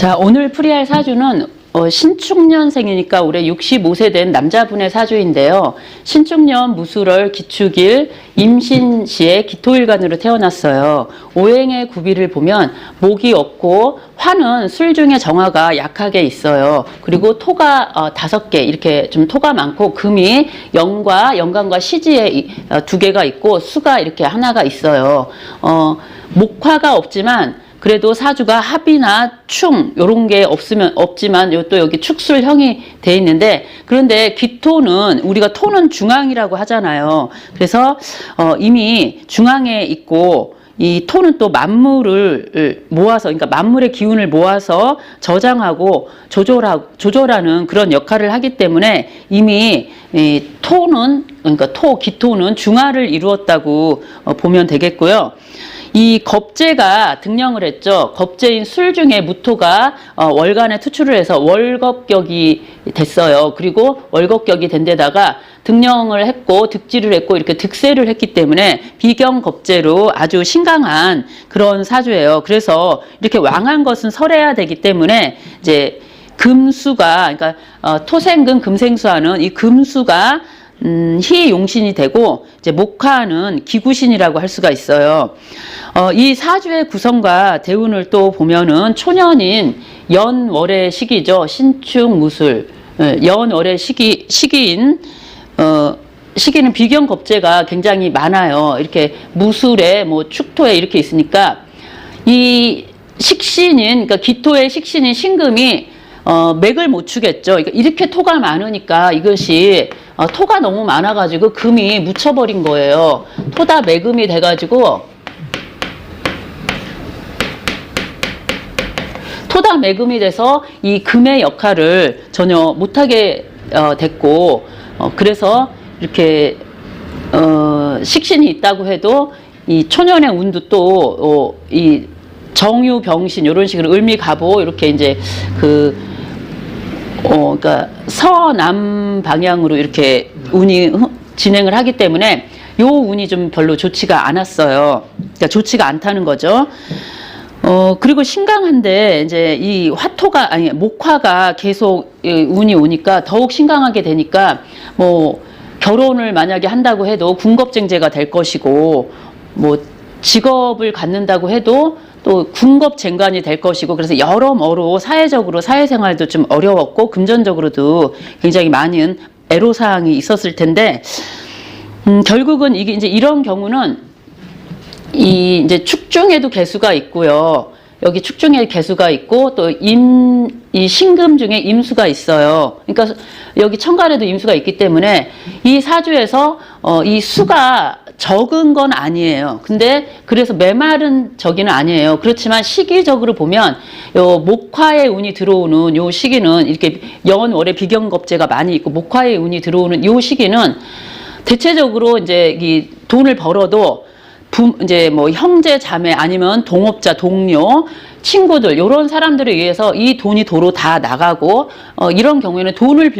자, 오늘 풀이할 사주는 신축년생이니까 올해 65세 된 남자분의 사주인데요. 신축년 무술월 기축일 임신시에 기토일간으로 태어났어요. 오행의 구비를 보면 목이 없고 화는 술 중에 정화가 약하게 있어요. 그리고 토가 5개 이렇게 좀 토가 많고 금이 영간과 시지에 2개가 있고 수가 이렇게 하나가 있어요. 목화가 없지만 그래도 사주가 합이나 충 요런 게 없지만 또 여기 축술형이 돼 있는데, 그런데 기토는 우리가 토는 중앙이라고 하잖아요. 그래서 이미 중앙에 있고 이 토는 또 만물을 모아서, 그러니까 만물의 기운을 모아서 저장하고 조절하는 그런 역할을 하기 때문에 이미 이 토는, 그러니까 기토는 중화를 이루었다고 보면 되겠고요. 이 겁재가 등령을 했죠. 겁재인 술 중에 무토가 월간에 투출을 해서 월겁격이 됐어요. 그리고 월겁격이 된 데다가 등령을 했고 득지를 했고 이렇게 득세를 했기 때문에 비경겁재로 아주 신강한 그런 사주예요. 그래서 이렇게 왕한 것은 설해야 되기 때문에 이제 금수가, 그러니까 토생금 금생수하는 이 금수가 희용신이 되고 이제 목화는 기구신이라고 할 수가 있어요. 이 사주의 구성과 대운을 또 보면은 초년인 연월의 시기죠. 신축무술 연월의 시기인 시기는 비경겁재가 굉장히 많아요. 이렇게 무술에 뭐 축토에 이렇게 있으니까 이 식신인, 그러니까 기토의 식신인 신금이 맥을 못 추겠죠. 그러니까 이렇게 토가 많으니까 이것이 토가 너무 많아가지고 금이 묻혀버린 거예요. 토다 매금이 돼가지고 토다 매금이 돼서 이 금의 역할을 전혀 못하게 됐고, 그래서 이렇게 식신이 있다고 해도 이 초년의 운도 또 이 정유병신 이런 식으로 을미갑오 이렇게 이제 그러니까 서남 방향으로 이렇게 운이 진행을 하기 때문에 요 운이 좀 별로 좋지가 않았어요. 그러니까 좋지가 않다는 거죠. 그리고 신강한데 이제 이 목화가 계속 운이 오니까 더욱 신강하게 되니까 뭐 결혼을 만약에 한다고 해도 군겁쟁제가 될 것이고, 뭐 직업을 갖는다고 해도 또 군겁쟁간이 될 것이고, 그래서 여러모로 사회적으로 사회생활도 좀 어려웠고 금전적으로도 굉장히 많은 애로사항이 있었을 텐데, 결국은 이게 이제 이런 경우는 이 이제 축중에도 개수가 있고요. 여기 축중에 개수가 있고 또 이 신금 중에 임수가 있어요. 그러니까 여기 천간에도 임수가 있기 때문에 이 사주에서 이 수가 적은 건 아니에요. 근데 그래서 메마른 저기는 아니에요. 그렇지만 시기적으로 보면 요 목화의 운이 들어오는 요 시기는 이렇게 연월에 비경겁재가 많이 있고 목화의 운이 들어오는 요 시기는 대체적으로 이제 이 돈을 벌어도 이제 뭐 형제 자매 아니면 동업자 동료 친구들 이런 사람들에 의해서 이 돈이 도로 다 나가고 이런 경우에는 돈을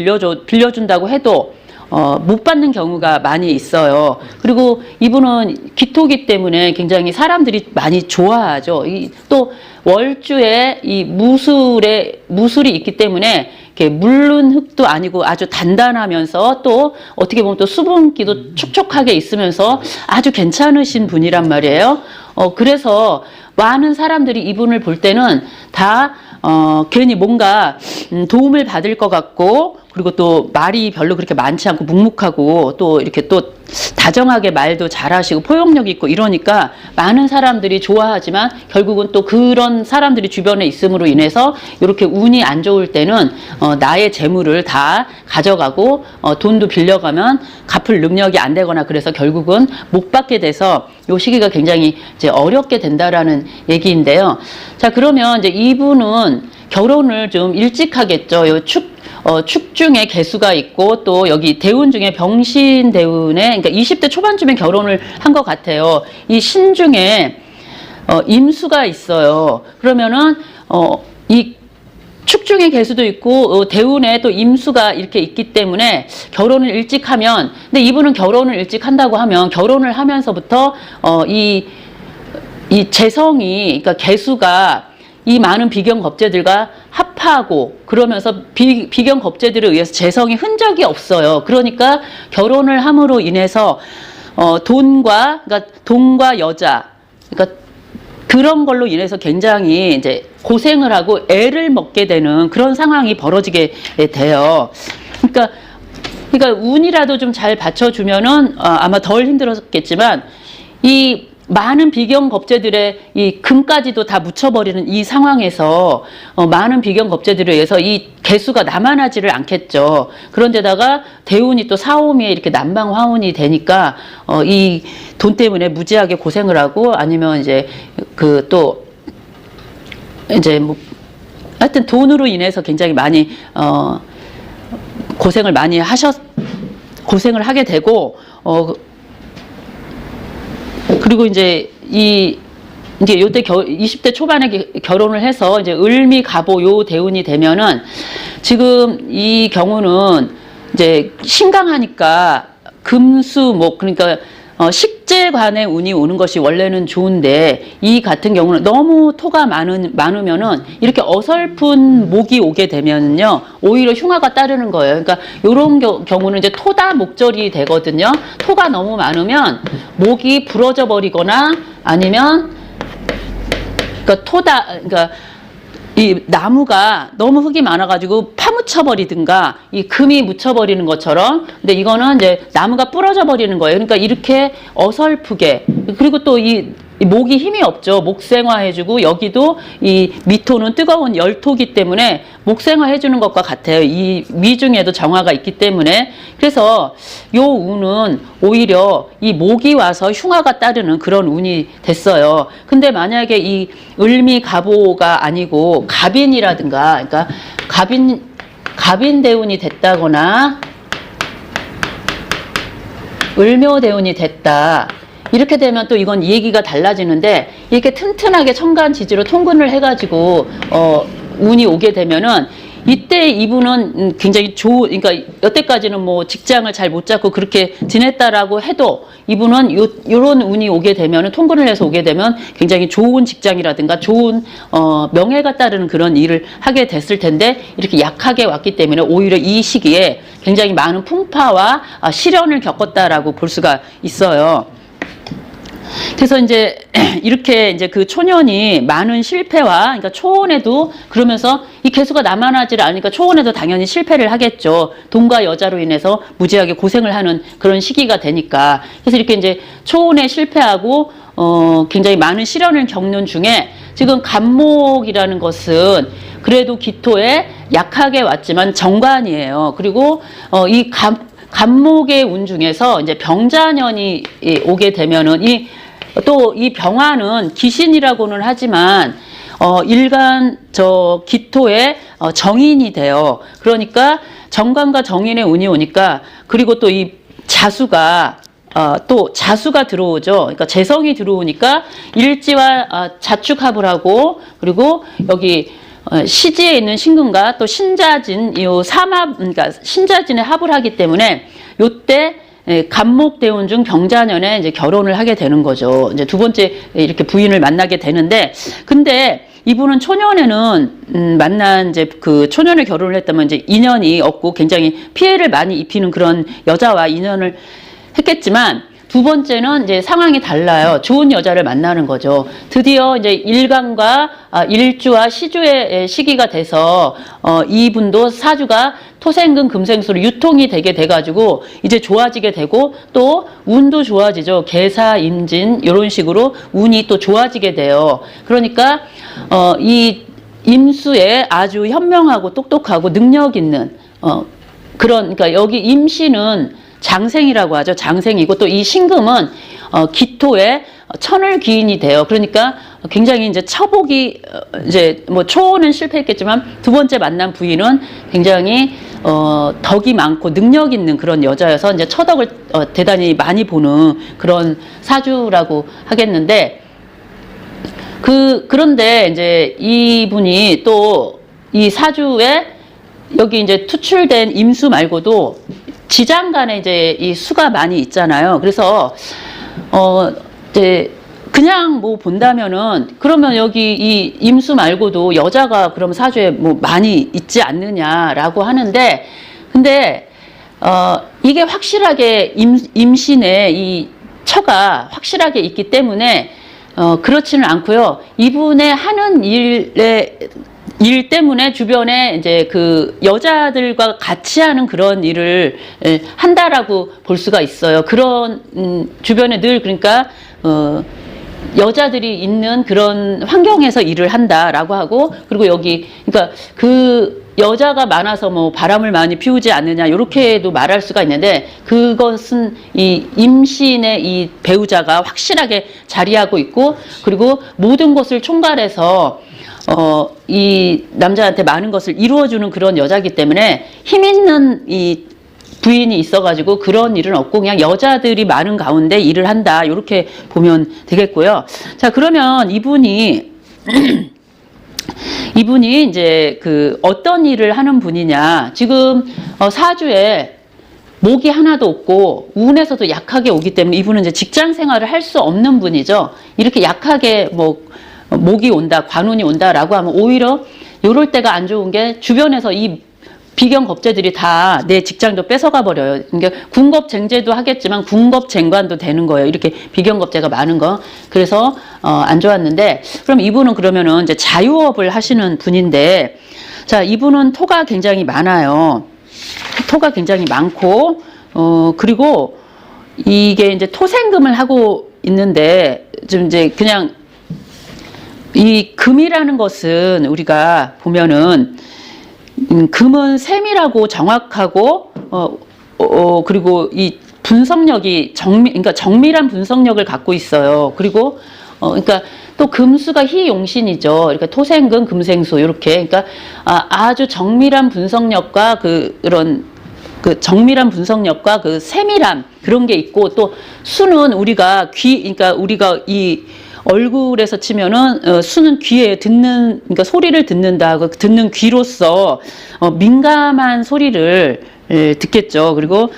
빌려준다고 해도 못 받는 경우가 많이 있어요. 그리고 이분은 기토기 때문에 굉장히 사람들이 많이 좋아하죠. 또 월주에 이 무술이 있기 때문에 이렇게 물른 흙도 아니고 아주 단단하면서 또 어떻게 보면 또 수분기도 촉촉하게 있으면서 아주 괜찮으신 분이란 말이에요. 그래서 많은 사람들이 이분을 볼 때는 다 괜히 뭔가 도움을 받을 것 같고, 그리고 또 말이 별로 그렇게 많지 않고 묵묵하고 또 이렇게 또 다정하게 말도 잘하시고 포용력 있고 이러니까 많은 사람들이 좋아하지만 결국은 또 그런 사람들이 주변에 있음으로 인해서 이렇게 운이 안 좋을 때는 나의 재물을 다 가져가고 돈도 빌려가면 갚을 능력이 안 되거나 그래서 결국은 못 받게 돼서 이 시기가 굉장히 이제 어렵게 된다라는 얘기인데요. 자, 그러면 이제 이분은 결혼을 좀 일찍 하겠죠. 요 축중에 개수가 있고 또 여기 대운 중에 병신 대운에, 그러니까 20대 초반쯤에 결혼을 한 것 같아요. 이 신중에 임수가 있어요. 그러면은 이 축중에 개수도 있고 대운에 또 임수가 이렇게 있기 때문에 결혼을 일찍 하면, 근데 이분은 결혼을 일찍 한다고 하면 결혼을 하면서부터 이 재성이, 그러니까 개수가 이 많은 비경겁제들과 합하고 그러면서 비경겁제들에 의해서 재성이 흔적이 없어요. 그러니까 결혼을 함으로 인해서 그러니까 돈과 여자, 그러니까 그런 걸로 인해서 굉장히 이제 고생을 하고 애를 먹게 되는 그런 상황이 벌어지게 돼요. 그러니까 운이라도 좀 잘 받쳐주면은 아마 덜 힘들었겠지만 이 많은 비경겁제들의 이 금까지도 다 묻혀버리는 이 상황에서 많은 비경겁제들에 의해서 이 개수가 남아나지를 않겠죠. 그런데다가 대운이 또 사오미에 이렇게 난방화운이 되니까 이 돈 때문에 무지하게 고생을 하고 아니면 이제 또 이제 뭐 하여튼 돈으로 인해서 굉장히 많이 고생을 고생을 하게 되고 그리고 이제 요때 20대 초반에 결혼을 해서 이제 을미 갑오 요 대운이 되면은 지금 이 경우는 이제 신강하니까 금수목 그러니까 식재관의 운이 오는 것이 원래는 좋은데 이 같은 경우는 너무 토가 많으면은 이렇게 어설픈 목이 오게 되면요 오히려 흉화가 따르는 거예요. 그러니까 이런 경우는 이제 토다 목절이 되거든요. 토가 너무 많으면 목이 부러져 버리거나 아니면 그러니까 이 나무가 너무 흙이 많아가지고 파묻혀 버리든가 이 금이 묻혀버리는 것처럼 근데 이거는 이제 나무가 부러져 버리는 거예요. 그러니까 이렇게 어설프게 그리고 또 이 목이 힘이 없죠. 목생화 해주고 여기도 이 미토는 뜨거운 열토기 때문에 목생화 해주는 것과 같아요. 이 미중에도 정화가 있기 때문에 그래서 요 운은 오히려 이 목이 와서 흉화가 따르는 그런 운이 됐어요. 근데 만약에 이 을미 갑오가 아니고 갑인이라든가 그러니까 갑인 대운이 됐다거나 을묘 대운이 됐다. 이렇게 되면 또 이건 얘기가 달라지는데 이렇게 튼튼하게 천간지지로 통근을 해가지고 운이 오게 되면은 이때 이분은 굉장히 그러니까 여태까지는 뭐 직장을 잘 못 잡고 그렇게 지냈다라고 해도 이분은 요런 운이 오게 되면은 통근을 해서 오게 되면 굉장히 좋은 직장이라든가 좋은 명예가 따르는 그런 일을 하게 됐을 텐데 이렇게 약하게 왔기 때문에 오히려 이 시기에 굉장히 많은 풍파와 시련을 겪었다라고 볼 수가 있어요. 그래서 이제 이렇게 이제 그 초년이 많은 실패와 그러니까 초혼에도 그러면서 이 개수가 남아나지를 않으니까 초혼에도 당연히 실패를 하겠죠. 돈과 여자로 인해서 무지하게 고생을 하는 그런 시기가 되니까. 그래서 이렇게 이제 초혼에 실패하고 굉장히 많은 시련을 겪는 중에 지금 갑목이라는 것은 그래도 기토에 약하게 왔지만 정관이에요. 그리고 이 갑목의 운 중에서 이제 병자년이 오게 되면은 또 이 병화는 귀신이라고는 하지만 일간 기토의 정인이 돼요. 그러니까 정관과 정인의 운이 오니까 그리고 또 이 자수가 들어오죠. 그러니까 재성이 들어오니까 일지와 자축합을 하고 그리고 여기 시지에 있는 신금과 또 신자진 그러니까 신자진의 합을 하기 때문에 요때 갑목대운 중 병자년에 이제 결혼을 하게 되는 거죠. 이제 두 번째 이렇게 부인을 만나게 되는데 근데 이분은 초년에는 만난 이제 그 초년에 결혼을 했다면 이제 인연이 없고 굉장히 피해를 많이 입히는 그런 여자와 인연을 했겠지만 두 번째는 이제 상황이 달라요. 좋은 여자를 만나는 거죠. 드디어 이제 일간과 일주와 시주의 시기가 돼서 이분도 사주가 토생금 금생수로 유통이 되게 돼가지고 이제 좋아지게 되고 또 운도 좋아지죠. 계사 임진 이런 식으로 운이 또 좋아지게 돼요. 그러니까 이 임수에 아주 현명하고 똑똑하고 능력 있는 그러니까 여기 임신은 장생이라고 하죠. 장생이고 또 이 신금은 기토에 천을 기인이 돼요. 그러니까 굉장히 이제 처복이 이제 뭐 초는 실패했겠지만 두 번째 만난 부인은 굉장히 덕이 많고 능력 있는 그런 여자여서 이제 처덕을 대단히 많이 보는 그런 사주라고 하겠는데 그런데 이제 이분이 또 이 사주에 여기 이제 투출된 임수 말고도 지장간에 이제 이 수가 많이 있잖아요. 그래서 이제 그냥 뭐 본다면은 그러면 여기 이 임수 말고도 여자가 그럼 사주에 뭐 많이 있지 않느냐라고 하는데, 근데 이게 확실하게 임신의 이 처가 확실하게 있기 때문에 그렇지는 않고요. 이분의 하는 일 때문에 주변에 이제 그 여자들과 같이 하는 그런 일을 한다라고 볼 수가 있어요. 그런 주변에 늘 그러니까 여자들이 있는 그런 환경에서 일을 한다라고 하고, 그리고 여기 그러니까 그 여자가 많아서 뭐 바람을 많이 피우지 않느냐 이렇게도 말할 수가 있는데, 그것은 이 임신의 이 배우자가 확실하게 자리하고 있고, 그리고 모든 것을 총괄해서 이 남자한테 많은 것을 이루어주는 그런 여자이기 때문에 힘 있는 이 부인이 있어가지고 그런 일은 없고 그냥 여자들이 많은 가운데 일을 한다, 이렇게 보면 되겠고요. 자, 그러면 이분이 이제 그 어떤 일을 하는 분이냐, 지금 사주에 목이 하나도 없고 운에서도 약하게 오기 때문에 이분은 이제 직장 생활을 할 수 없는 분이죠. 이렇게 약하게 뭐 목이 온다, 관운이 온다라고 하면 오히려 요럴 때가 안 좋은 게 주변에서 이 비경겁제들이 다 내 직장도 뺏어가 버려요. 그러니까 군겁쟁제도 하겠지만 군겁쟁관도 되는 거예요. 이렇게 비경겁제가 많은 거. 그래서 안 좋았는데, 그럼 이분은 그러면은 이제 자유업을 하시는 분인데, 자, 이분은 토가 굉장히 많아요. 토가 굉장히 많고, 그리고 이게 이제 토생금을 하고 있는데, 좀 이제 그냥 이 금이라는 것은 우리가 보면은 금은 세밀하고 정확하고 그리고 이 분석력이 그러니까 정밀한 분석력을 갖고 있어요. 그리고 그러니까 또 금수가 희용신이죠. 그러니까 토생금, 금생수 이렇게, 그러니까 아주 정밀한 분석력과 그런 그 정밀한 분석력과 그 세밀함, 그런 게 있고, 또 수는 우리가 그러니까 우리가 이 얼굴에서 치면은 수는 귀에 듣는, 그러니까 소리를 듣는다. 그 듣는 귀로서 민감한 소리를 듣겠죠. 그리고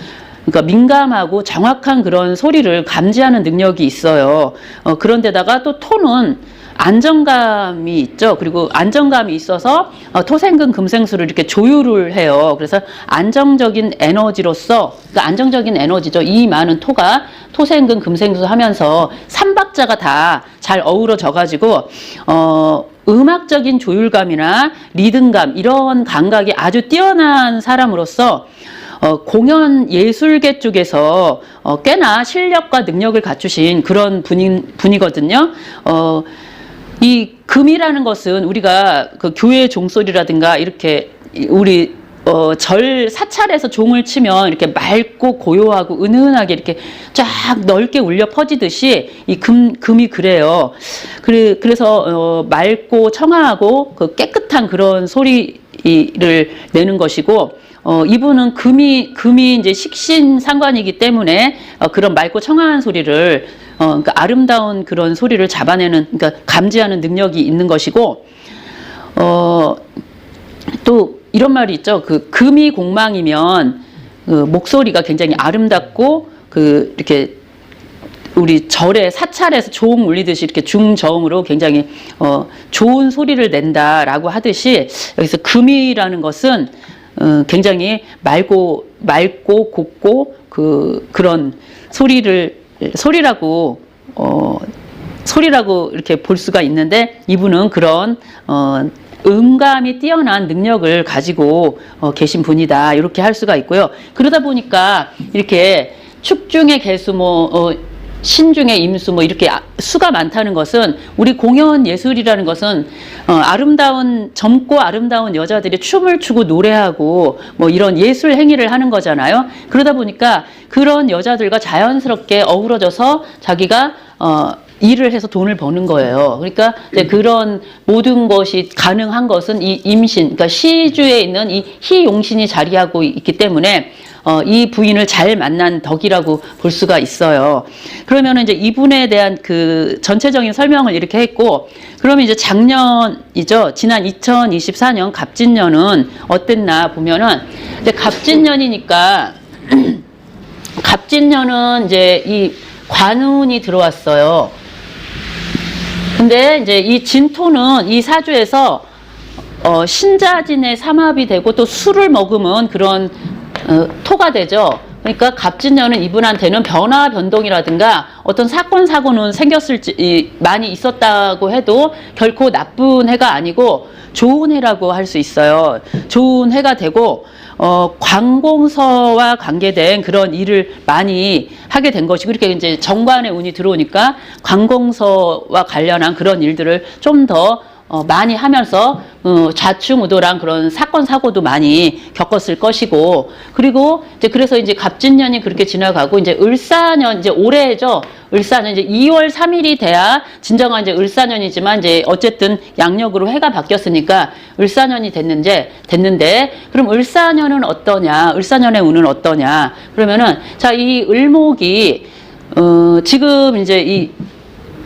그러니까 민감하고 정확한 그런 소리를 감지하는 능력이 있어요. 그런데다가 또 토는 안정감이 있죠. 그리고 안정감이 있어서 토생금, 금생수를 이렇게 조율을 해요. 그래서 안정적인 에너지로서, 그러니까 안정적인 에너지죠. 이 많은 토가 토생금, 금생수 하면서 삼박자가 다 잘 어우러져 가지고 음악적인 조율감이나 리듬감, 이런 감각이 아주 뛰어난 사람으로서 공연 예술계 쪽에서 꽤나 실력과 능력을 갖추신 그런 분이거든요. 이 금이라는 것은 우리가 그 교회 종소리라든가 이렇게 우리 절 사찰에서 종을 치면 이렇게 맑고 고요하고 은은하게 이렇게 쫙 넓게 울려 퍼지듯이 이 금이 그래요. 그래서 맑고 청아하고 그 깨끗한 그런 소리를 내는 것이고, 이분은 금이 이제 식신 상관이기 때문에 그런 맑고 청아한 소리를 그러니까 아름다운 그런 소리를 잡아내는, 그러니까 감지하는 능력이 있는 것이고, 또 이런 말이 있죠. 그 금이 공망이면 그 목소리가 굉장히 아름답고, 그 이렇게 우리 절에 사찰에서 조음 울리듯이 이렇게 중저음으로 굉장히 좋은 소리를 낸다라고 하듯이, 여기서 금이라는 것은 굉장히 맑고 곱고 그런 소리라고 이렇게 볼 수가 있는데, 이분은 그런 음감이 뛰어난 능력을 가지고 계신 분이다, 이렇게 할 수가 있고요. 그러다 보니까 이렇게 축 중에 개수, 신 중에 임수, 이렇게 수가 많다는 것은, 우리 공연 예술이라는 것은 젊고 아름다운 여자들이 춤을 추고 노래하고 이런 예술 행위를 하는 거잖아요. 그러다 보니까 그런 여자들과 자연스럽게 어우러져서 자기가 일을 해서 돈을 버는 거예요. 그러니까 이제 그런 모든 것이 가능한 것은 이 임신, 그러니까 시주에 있는 이 희용신이 자리하고 있기 때문에 이 부인을 잘 만난 덕이라고 볼 수가 있어요. 그러면 이제 이분에 대한 그 전체적인 설명을 이렇게 했고, 그러면 이제 작년이죠. 지난 2024년 갑진년은 어땠나 보면은, 이제 갑진년이니까 갑진년은 이제 이 관운이 들어왔어요. 근데 이제 이 진토는 이 사주에서 신자진의 삼합이 되고 또 술을 먹으면 그런 토가 되죠. 그러니까 갑진년은 이분한테는 변화 변동이라든가 어떤 사건 사고는 생겼을지 많이 있었다고 해도 결코 나쁜 해가 아니고 좋은 해라고 할 수 있어요. 좋은 해가 되고 관공서와 관계된 그런 일을 많이 하게 된 것이고, 그렇게 이제 정관의 운이 들어오니까 관공서와 관련한 그런 일들을 좀 더 많이 하면서 좌충우돌한 그런 사건 사고도 많이 겪었을 것이고, 그리고 이제 그래서 이제 갑진년이 그렇게 지나가고 이제 을사년, 이제 올해죠. 을사년 이제 2월 3일이 돼야 진정한 이제 을사년이지만 이제 어쨌든 양력으로 해가 바뀌었으니까 을사년이 됐는데 그럼 을사년은 어떠냐? 을사년의 운은 어떠냐? 그러면은 자, 이 을목이 지금 이제 이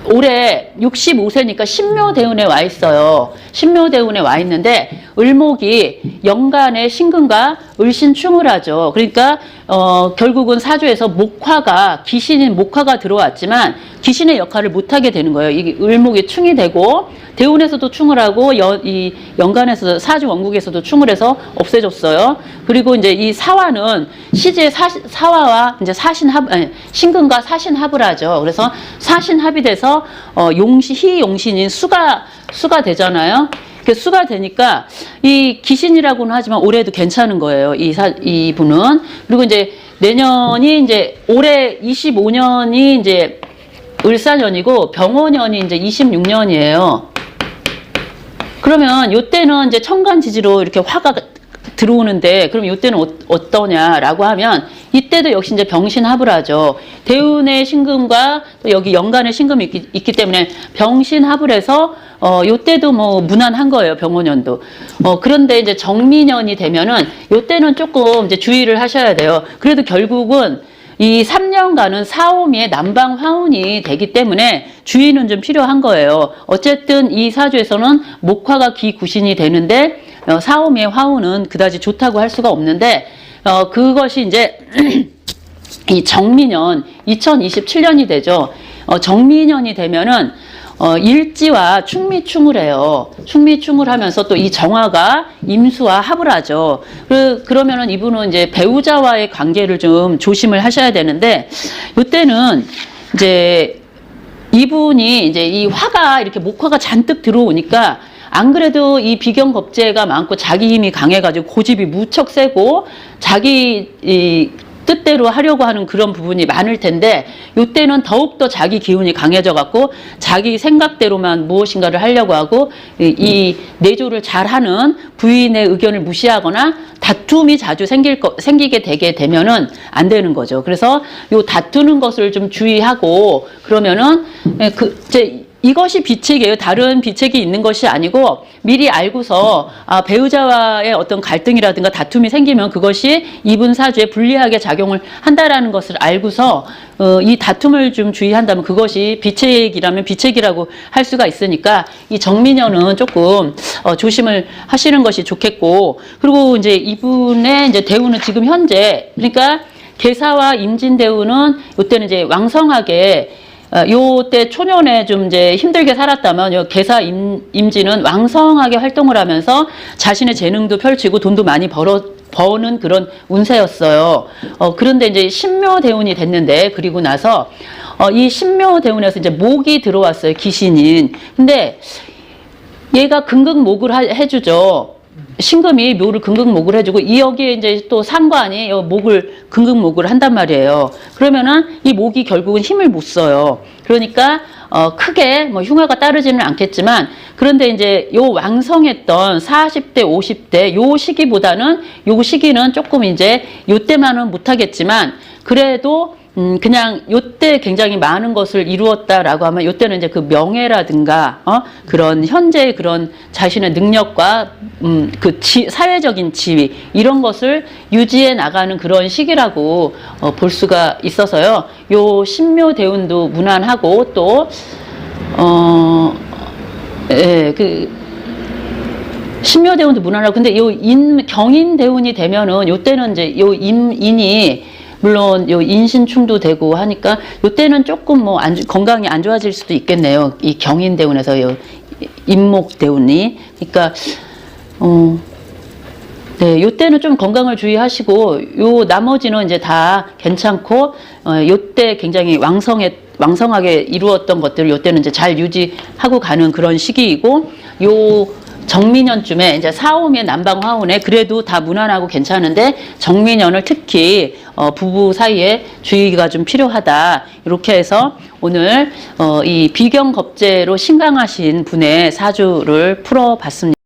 올해 65세니까 신묘대운에 와 있어요. 신묘대운에 와 있는데 을목이 연간에 신금과 을신충을 하죠. 그러니까 결국은 사주에서 목화가, 귀신인 목화가 들어왔지만 귀신의 역할을 못하게 되는 거예요. 이 을목이 충이 되고 대운에서도 충을 하고 이 연간에서 사주 원국에서도 충을 해서 없애줬어요. 그리고 이제 이 사화는 시지의 사화와 이제 신금과 사신합을 하죠. 그래서 사신합이 돼서 희용신인 수가 되잖아요. 수가 되니까 이 귀신이라고는 하지만 올해도 괜찮은 거예요. 이 분은. 그리고 이제 내년이 이제 올해 25년이 이제 을사년이고 병호년이 이제 26년이에요. 그러면 요때는 이제 천간지지로 이렇게 화가 들어오는데, 그럼 이때는 어떠냐라고 하면 이때도 역시 이제 병신합을 하죠. 대운의 신금과 또 여기 연간의 신금이 있기 때문에 병신합을 해서 요때도 뭐 무난한 거예요. 병호년도. 그런데 이제 정미년이 되면은 요때는 조금 이제 주의를 하셔야 돼요. 그래도 결국은 이 3년간은 사오미의 남방 화운이 되기 때문에 주의는 좀 필요한 거예요. 어쨌든 이 사주에서는 목화가 기구신이 되는데 사오미의 화운은 그다지 좋다고 할 수가 없는데 그것이 이제 이 정미년 2027년이 되죠. 정미년이 되면은 일지와 충미충을 해요. 충미충을 하면서 또 이 정화가 임수와 합을 하죠. 그러면은 이분은 이제 배우자와의 관계를 좀 조심을 하셔야 되는데, 이때는 이제 이분이 이제 이 화가 이렇게 목화가 잔뜩 들어오니까 안 그래도 이 비경겁제가 많고 자기 힘이 강해가지고 고집이 무척 세고 자기 이 뜻대로 하려고 하는 그런 부분이 많을 텐데, 이때는 더욱더 자기 기운이 강해져 갖고 자기 생각대로만 무엇인가를 하려고 하고 이 내조를 잘하는 부인의 의견을 무시하거나 다툼이 자주 생기게 되게 되면은 안 되는 거죠. 그래서 요 다투는 것을 좀 주의하고, 그러면은 이것이 비책이에요. 다른 비책이 있는 것이 아니고 미리 알고서 배우자와의 어떤 갈등이라든가 다툼이 생기면 그것이 이분 사주에 불리하게 작용을 한다라는 것을 알고서 이 다툼을 좀 주의한다면 그것이 비책이라면 비책이라고 할 수가 있으니까 이 정미년은 조금 조심을 하시는 것이 좋겠고, 그리고 이제 이분의 이제 대운은 지금 현재, 그러니까 계사와 임진대운은 이때는 이제 왕성하게, 요때 초년에 좀 이제 힘들게 살았다면 요 계사 임진은 왕성하게 활동을 하면서 자신의 재능도 펼치고 돈도 많이 버는 그런 운세였어요. 그런데 이제 신묘대운이 됐는데, 그리고 나서 이 신묘대운에서 이제 목이 들어왔어요. 귀신인. 근데 얘가 금극목을 해주죠. 신금이 묘를 금극목을 해주고 여기에 이제 또 상관이 목을 금극목을 한단 말이에요. 그러면은 이 목이 결국은 힘을 못 써요. 그러니까 크게 뭐 흉화가 따르지는 않겠지만, 그런데 이제 요 왕성했던 40대 50대 요 시기보다는 요 시기는 조금 이제 요때만은 못하겠지만 그래도 그냥 요때 굉장히 많은 것을 이루었다라고 하면 요때는 이제 그 명예라든가 그런 현재의 그런 자신의 능력과 사회적인 지위 이런 것을 유지해 나가는 그런 시기라고 볼 수가 있어서요. 요 신묘대운도 무난하고 또 신묘대운도 무난하고, 근데 요 경인대운이 되면은 요때는 이제 요 인이 물론 요 인신충도 되고 하니까 요때는 조금 뭐 건강이 안 좋아질 수도 있겠네요. 이 경인대운에서 요 임목대운이. 그러니까 네, 요때는 좀 건강을 주의하시고 요 나머지는 이제 다 괜찮고 요때 굉장히 왕성하게 이루었던 것들을 요때는 이제 잘 유지하고 가는 그런 시기이고 요 정민년쯤에 이제 사오의 남방 화운에 그래도 다 무난하고 괜찮은데 정민년을 특히 부부 사이에 주의가 좀 필요하다. 이렇게 해서 오늘 이 비경겁제로 신강하신 분의 사주를 풀어봤습니다.